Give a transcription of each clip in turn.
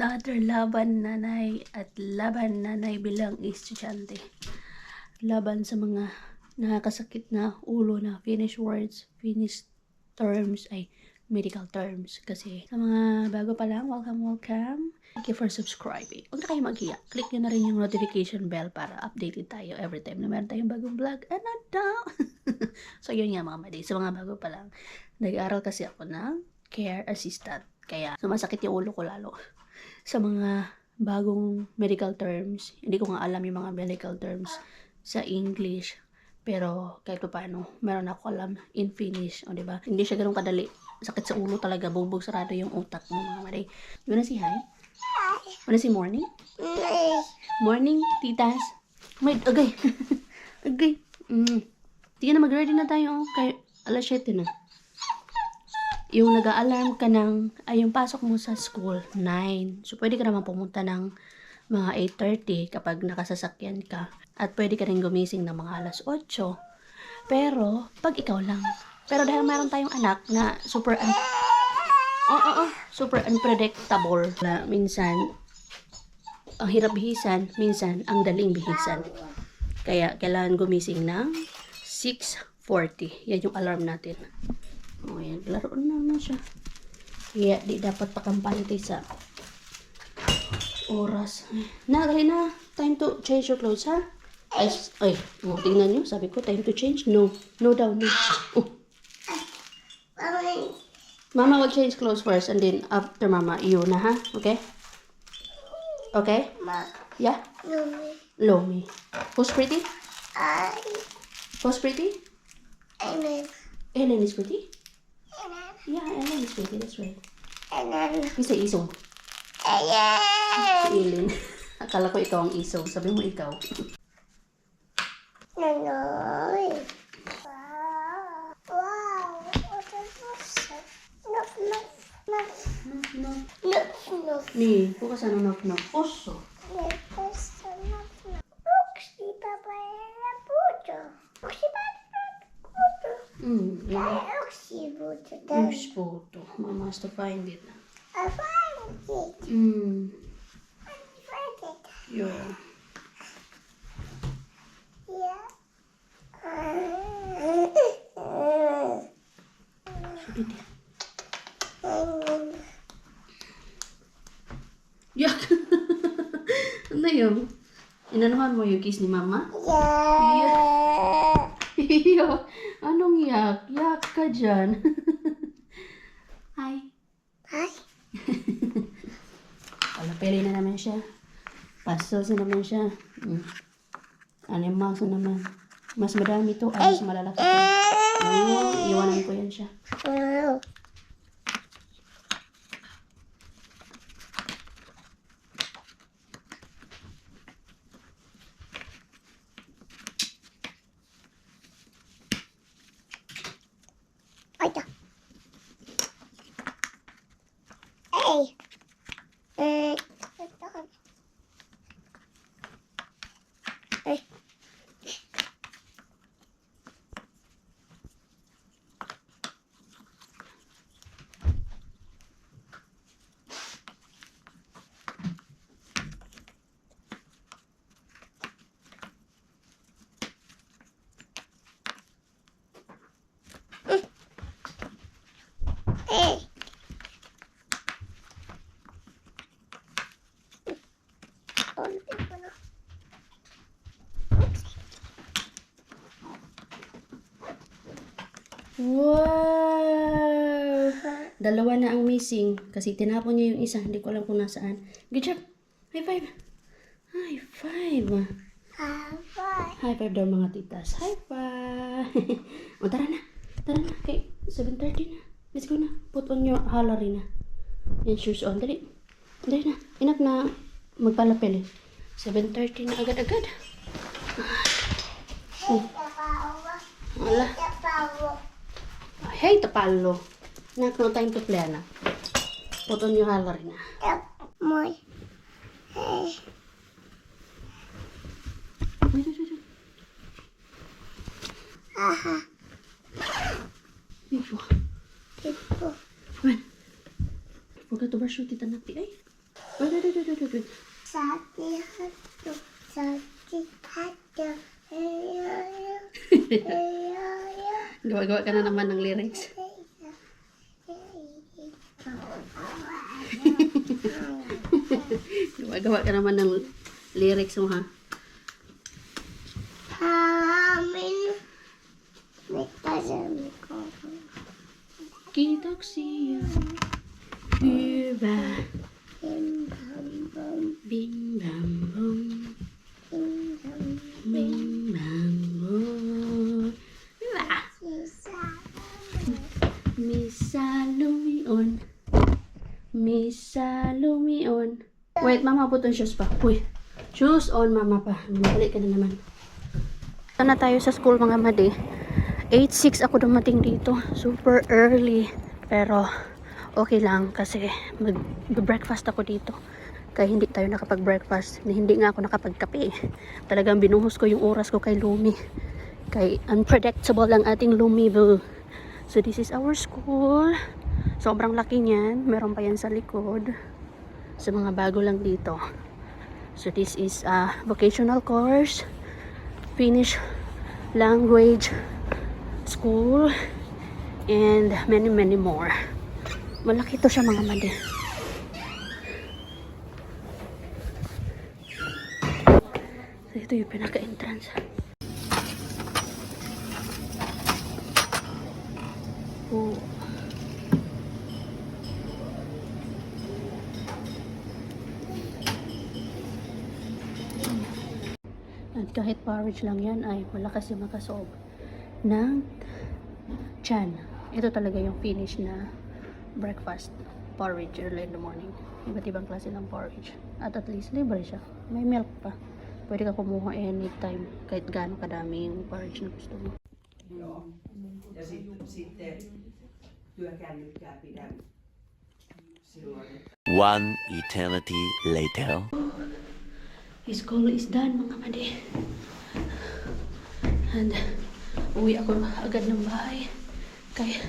another laban nanay at laban nanay bilang estudyante. Laban sa mga nakakasakit na ulo na Finnish words, Finnish terms, ay medical terms. Kasi sa mga bago pa lang, welcome. Thank you for subscribing. Huwag na kayo mag-iyak. Click nyo na rin yung notification bell para updated tayo every time na meron tayong bagong vlog. Ano daw? So yun nga mga madi. Sa mga bago pa lang, nag-aaral kasi ako ng care assistant. Kaya sumasakit yung ulo ko lalo. Sa mga bagong medical terms, hindi ko nga alam yung mga medical terms sa English. Pero kahit pa paano, meron ako alam in Finnish. O diba? Hindi siya ganun kadali. Sakit sa ulo talaga. Bugbog sarado yung utak mo mga madi. You wanna say hi? Wanna say morning? Morning, titas. May, agay. Agay. Tingnan na, mag-ready na tayo. Kaya alas 7 na. Yung nag-a-alarm ka ng, ay yung pasok mo sa school, 9. So, pwede ka naman pumunta ng mga 8:30 kapag nakasasakyan ka. At pwede ka rin gumising ng mga alas 8. Pero, pag ikaw lang. Pero dahil mayroon tayong anak na super unpredictable. Na minsan, ang hirap bihisan, minsan, ang daling bihisan. Kaya, kailangan gumising ng 6:40. Yan yung alarm natin. O, yan. Laro na naman siya. Kaya, di dapat pakampante sa oras. Nagali na. Time to change your clothes, ha? Ay, tingnan nyo. Sabi ko, time to change. No. No daw, no. Oh. Mama will change clothes first and then after Mama, you na, ha? Okay? Okay? Yeah? Lomi. Who's pretty? Who's pretty? Ellen is pretty? Yeah, Ellen is pretty. That's right. Isa isong. Ellen. Akala ko ikaw ang isong. Sabi mo ikaw. Ni, kung kasano knock-knock. Oso. Yeah. Which photo? Mama has to find it. I find it. Yeah. Yak! Ano yun? Inanuhan mo yung kiss ni Mama? Yeah. Anong yak? Yak ka dyan. Hi. Palapili na naman siya. Puzzles na naman siya. Animals na naman. Mas madami to. Ay, mas malalaki to. Iwanan ko yan siya. Wow! Dalawa na ang missing. Kasi tinapon niya yung isa. Hindi ko alam kung nasaan. Good job! High five! High five! High five daw mga titas. High five! O tara na. Tara na. Okay, 7:30 na. Let's go na. Put on your halari na. Yan shoes on. Dali. Dali na. Inak na magpalapel. 7:30 na agad-agad. Wala. Hey, tapalo. Nak, no time to play na. Put on your halari na. Wait. Pipo. Man. Forgot to brush your teeth, anak. Ay. Wait, wait, wait, wait, wait, wait. Sakit hati, sakit hati. Gawa-gawa ka na naman ng lyrics. Gawa-gawa ka naman ng lyrics mo, ha? Amin. May kasama ko. Kitok siya. Diba? Bim bam bam, Bing bam boom. bim bam Bing bam boom. Diba? sisa. Misa lumion. Misa lumion. Wait, mama, put on shoes pa. Uy, shoes on, mama pa. Balik ka na naman. Ito na tayo sa school, mga madi. 8:06 ako dumating dito. Super early. Pero, okay lang kasi mag-breakfast ako dito. Kaya hindi tayo nakapag-breakfast. Hindi nga ako nakapagkape. Talagang binuhos ko yung oras ko kay Lumi. Kay unpredictable ang ating Lumi, boo. So, this is our school. Sobrang laki niyan. Meron pa yan sa likod. Sa mga bago lang dito. So, this is a vocational course. Finnish language school. And many more. Malaki to siya, mga madi. So, ito yung pinaka-entrance. Oh. At kahit porridge lang yan ay malakas yung makasoob ng tiyan. Ito talaga yung finish na breakfast porridge early in the morning. Iba't ibang klase ng porridge. At least libre siya. May milk pa. Pwede ka kumuha anytime kahit gaano kadami yung porridge na gusto mo. Joo. Ja sitten työkännykkää pidän silloin. One eternity later. His call is done, mga madi. And uwi ako agad ng bahay. Kaya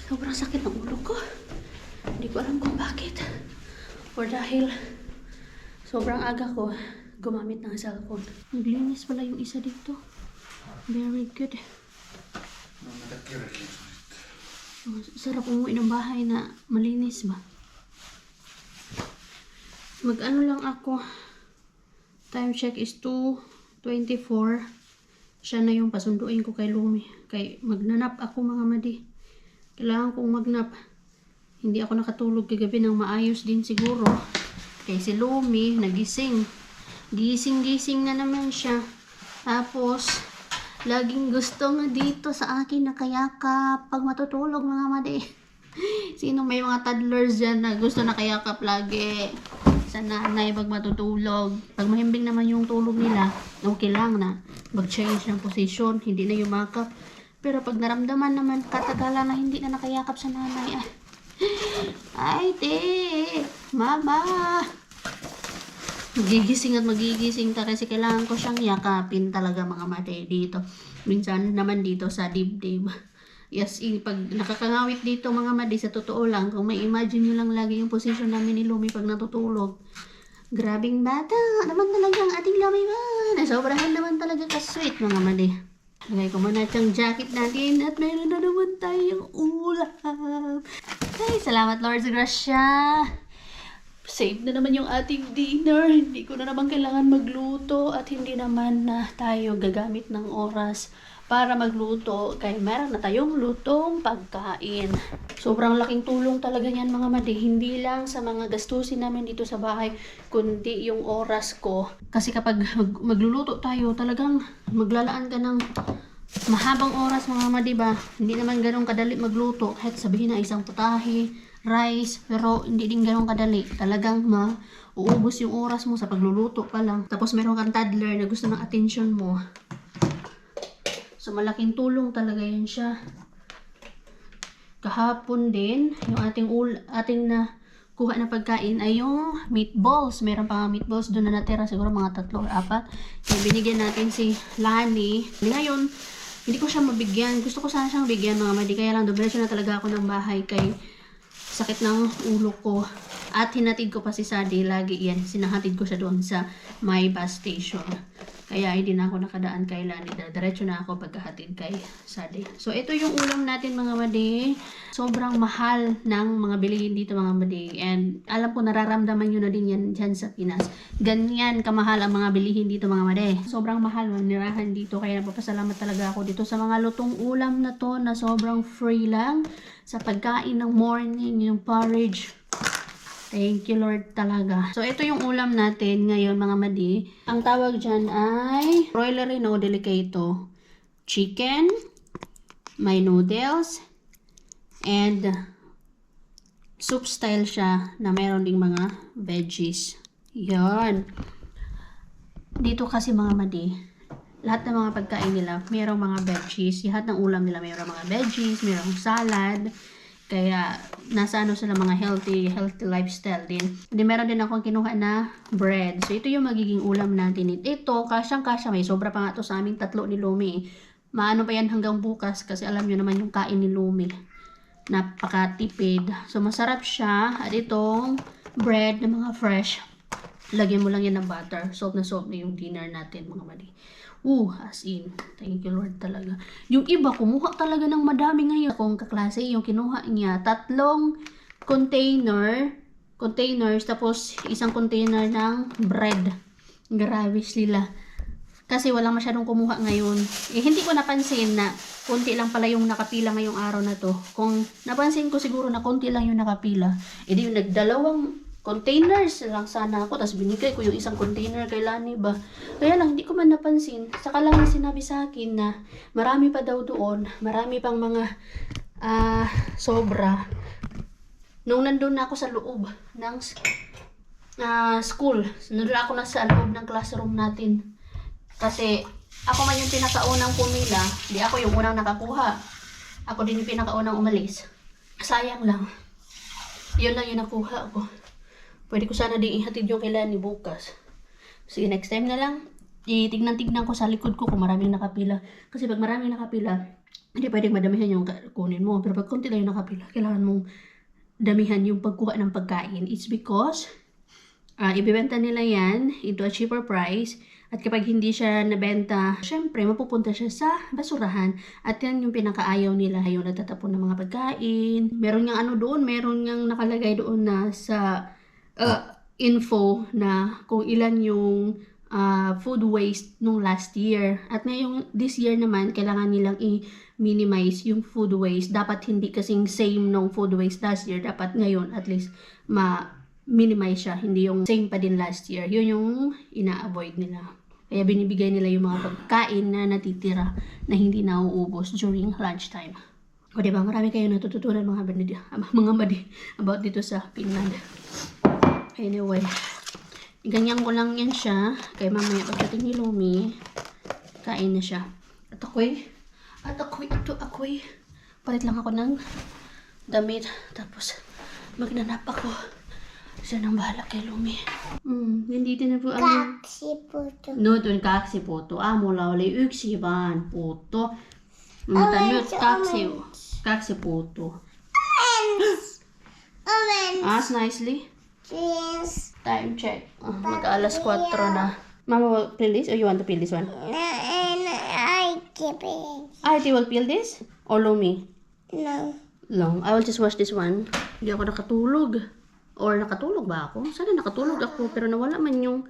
sobrang sakit ng ulo ko. Hindi ko alam kung bakit. Or dahil sobrang aga ko gumamit ng cellphone. Naglinis pala yung isa dito. Very good. Sarap umuwi ng bahay na malinis ba? Mag-ano lang ako. Time check is 2:24. Siya na yung pasunduin ko kay Lumi. Kay magnanap ako, mga madi. Kailangan kong magnap. Hindi ako nakatulog kagabi ng maayos din siguro. Kay si Lumi nagising. Gising na naman siya. Tapos, laging gusto nga dito sa akin nakayakap pag matutulog, mga madi. Sino may mga toddlers dyan na gusto nakayakap lagi sa nanay pag matutulog? Pag mahimbing naman yung tulog nila, okay lang na mag-change ng position, hindi na yumakap. Pero pag naramdaman naman katagalan na hindi na nakayakap sa nanay, ay te, mama, magigising ta kasi kailangan ko siyang yakapin talaga, mga mate, dito. Minsan naman dito sa dibdib. Yes, pag nakakangawit dito, mga madi, sa totoo lang, kung may imagine nyo lang lagi yung position namin ni Lumi pag natutulog. Grabing bata naman talaga ang ating Lumi man. Sobrahan naman talaga ka-sweet, mga madi. Lagay ko muna itong jacket natin at mayroon na naman tayong ulam. Ay, salamat Lord sa grasya. Save na naman yung ating dinner. Hindi ko na naman kailangan magluto at hindi naman na tayo gagamit ng oras para magluto. Kaya meron na tayong lutong pagkain. Sobrang laking tulong talaga yan, mga madi. Hindi lang sa mga gastusin namin dito sa bahay, kundi yung oras ko. Kasi kapag magluluto tayo, talagang maglalaan ka ng mahabang oras, mga madi ba? Hindi naman ganun kadali magluto. Kahit sabihin na isang putahe, rice, pero hindi din ganun kadali. Talagang uubos yung oras mo sa pagluluto pa lang. Tapos meron kang toddler na gusto ng attention mo. So malaking tulong talaga yan siya. Kahapon din, yung ating na kuha na pagkain ay yung meatballs. Meron pa nga meatballs doon na natira, siguro mga 3 or 4. Kaya binigyan natin si Lani. Ngayon, hindi ko siya mabigyan. Gusto ko sana siyang bigyan, mga madi. Kaya lang, dumiretso na talaga ako ng bahay kay sakit ng ulo ko. At hinatid ko pa si Sadi, lagi yan. Sinahatid ko siya doon sa my bus station. Kaya hindi na ako nakadaan kay Lani. Diretso na ako pagkahatid kay Sadi. So, ito yung ulam natin mga madi. Sobrang mahal ng mga bilihin dito mga madi. And alam ko nararamdaman nyo na din yan dyan sa Pinas. Ganyan kamahal ang mga bilihin dito mga madi. Sobrang mahal ang nirahan dito. Kaya napapasalamat talaga ako dito sa mga lutong ulam na to na sobrang free lang. Sa pagkain ng morning, yung porridge. Thank you Lord talaga. So ito yung ulam natin ngayon mga madi. Ang tawag dyan ay broiler no delicato. Chicken, may noodles, and soup style siya na mayroon ding mga veggies. Yan. Dito kasi mga madi, lahat ng mga pagkain nila, mayroong mga veggies. Lahat ng ulam nila mayroong mga veggies, mayroong salad. Kaya, nasa ano sila mga healthy lifestyle din. Hindi, meron din akong kinuha na bread. So, ito yung magiging ulam natin. Ito, kasyang-kasya. May sobra pa nga to sa aming 3 ni Lumi. Maano pa yan hanggang bukas kasi alam nyo naman yung kain ni Lumi. Napakatipid. So, masarap siya. At itong bread na mga fresh. Lagyan mo lang yan ng butter. Soap na yung dinner natin mga mali. As in, thank you Lord talaga. Yung iba, kumuha talaga ng madami ngayon. Kung kaklase, yung kinuha niya, 3 containers, tapos isang container ng bread. Grabe sila. Kasi walang masyadong kumuha ngayon. Hindi ko napansin na konti lang pala yung nakapila ngayong araw na to. Kung napansin ko siguro na konti lang yung nakapila, edi yung nagdalawang containers lang sana ako, tapos binigay ko yung isang container kay Lani ba. Kaya lang, hindi ko man napansin. Saka lang sinabi sa akin na marami pa daw doon, marami pang mga sobra. Nung nandun na ako sa loob ng school, nandun ako na sa loob ng classroom natin. Kasi ako man yung pinakaunang pumila, di ako yung unang nakakuha. Ako din yung pinakaunang umalis. Sayang lang. Yun lang yung nakuha ko. Pwede ko sana din ihatid yung kay Lani bukas. Sige, next time na lang. Tignan ko sa likod ko kung maraming nakapila. Kasi pag maraming nakapila, hindi pwedeng madamihan yung kunin mo. Pero pag konti lang yung nakapila, kailangan mong damihan yung pagkuha ng pagkain. It's because ibibenta nila yan into a cheaper price. At kapag hindi siya nabenta, syempre mapupunta siya sa basurahan. At yan yung pinakaayaw nila, yung natatapon ng mga pagkain. Meron niyang ano doon, meron niyang nakalagay doon na sa info na kung ilan yung food waste nung last year. At ngayong this year naman, kailangan nilang i-minimize yung food waste. Dapat hindi kasing same nung food waste last year. Dapat ngayon at least ma-minimize siya. Hindi yung same pa din last year. Yun yung ina-avoid nila. Kaya binibigay nila yung mga pagkain na natitira na hindi nauubos during lunchtime. O diba, marami kayong natututunan mga madi about dito sa Finland. Anyway, ganyan ko lang yan siya. Kaya mamaya pagdating ni Lumi, kain na siya. At ako'y, palit lang ako ng damit. Tapos, magnanap ako. Siya nang bahala kay Lumi. Nandito na po ang... Kaksiputo. No, tuon kaksi puto. Mulla oli yksi vaan puutto. Mutta nyt kaksi puuttuu. Orange. Nicely. Yes. Time check. Mag-alas 4 na. Mama will peel this or you want to peel this one? And I keep it. Iti will peel this? Or Lumi? No. Long. I will just wash this one. Hindi ako nakatulog. Or nakatulog ba ako? Sana nakatulog ako pero nawala man yung...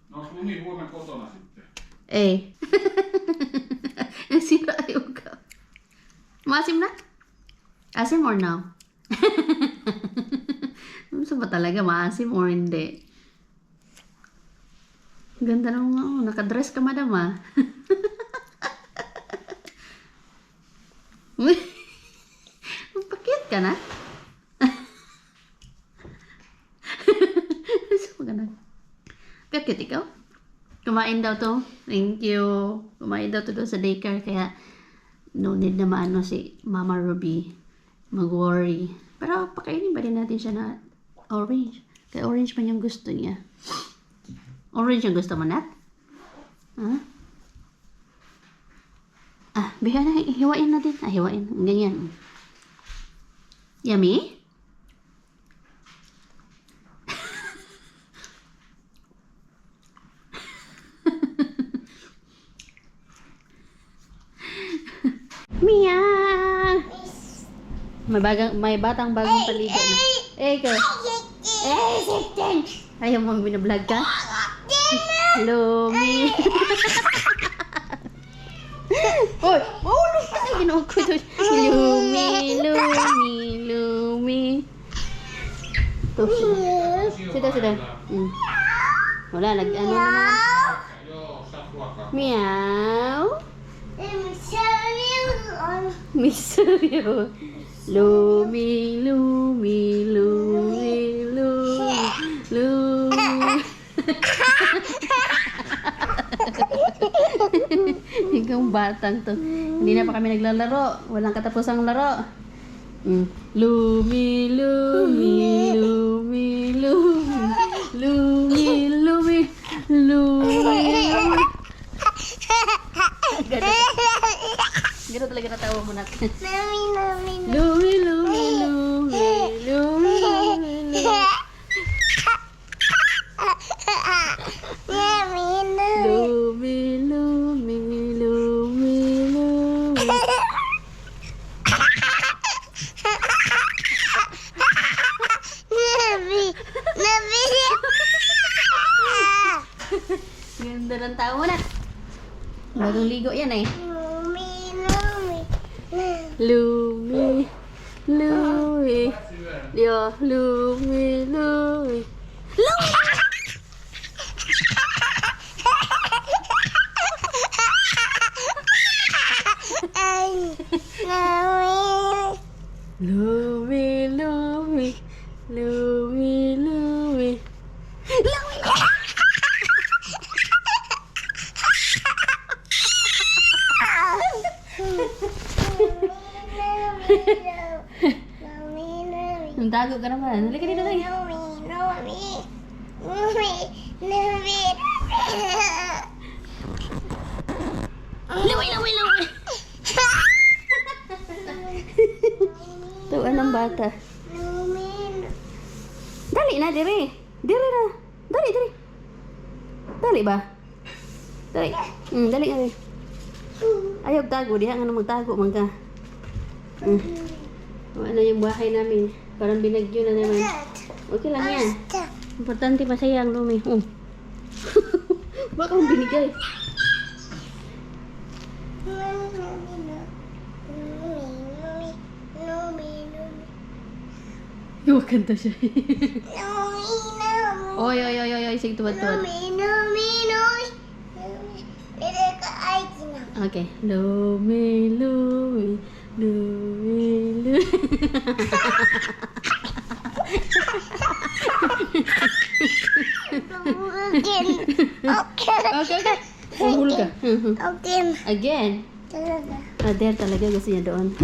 No, Lumi huomenna kotona sitten. Ei. Sira yung ka. Maasim na? Asim or no? Gusto ba talaga maasim or hindi? Ganda naman nakadress ka madam Pakit ka na? So maganda. Kakit ikaw? Kumain daw to. Thank you. Kumain daw to doon sa daycare kaya no need na maano si Mama Ruby mag-worry. Pero pakainin ba din natin siya na orange? Kaya orange man yung gusto niya. Orange yung gusto mo, Nat? Biha na. Hiwain natin. Hiwain. Ganyan. Yummy? May batang bagong paligo na. Ikaw. Sitting! Ayaw mo binablog ka? Lumi. Oy, maulog ka. Ay, ginawa ko to. Lumi. Ito. Sida. Wala, ano naman. Joo, saat ruokaa. Meow. I'm sorry. Miss you. Lumi. Ikaw batang to. Hindi na pa kami naglalaro. Walang katapusang laro. Lumi. Gano'n talaga natawa mo natin. Lumi. Ganda ng tao mo na. Bagong ligo yan eh. Lumi. Yo, Lumi. Lumi. Tago ka naman. Halika dito tayo. Laway. Tuwa ng bata. Dali na, diri. Diri na. Dali. Dali ba? Dali. Dali nga. Ayaw tago. Diha nga na magtago man ka. Ano yung bahay namin? Parang binagyo na naman. Okay lang yan. Importante masaya ang Lumi. Baka mong binigay. Kanta siya. Oy. Sige, tuwad. Okay. Lumi. Okay. Uhul ka. Again. There talaga gusto niya doon.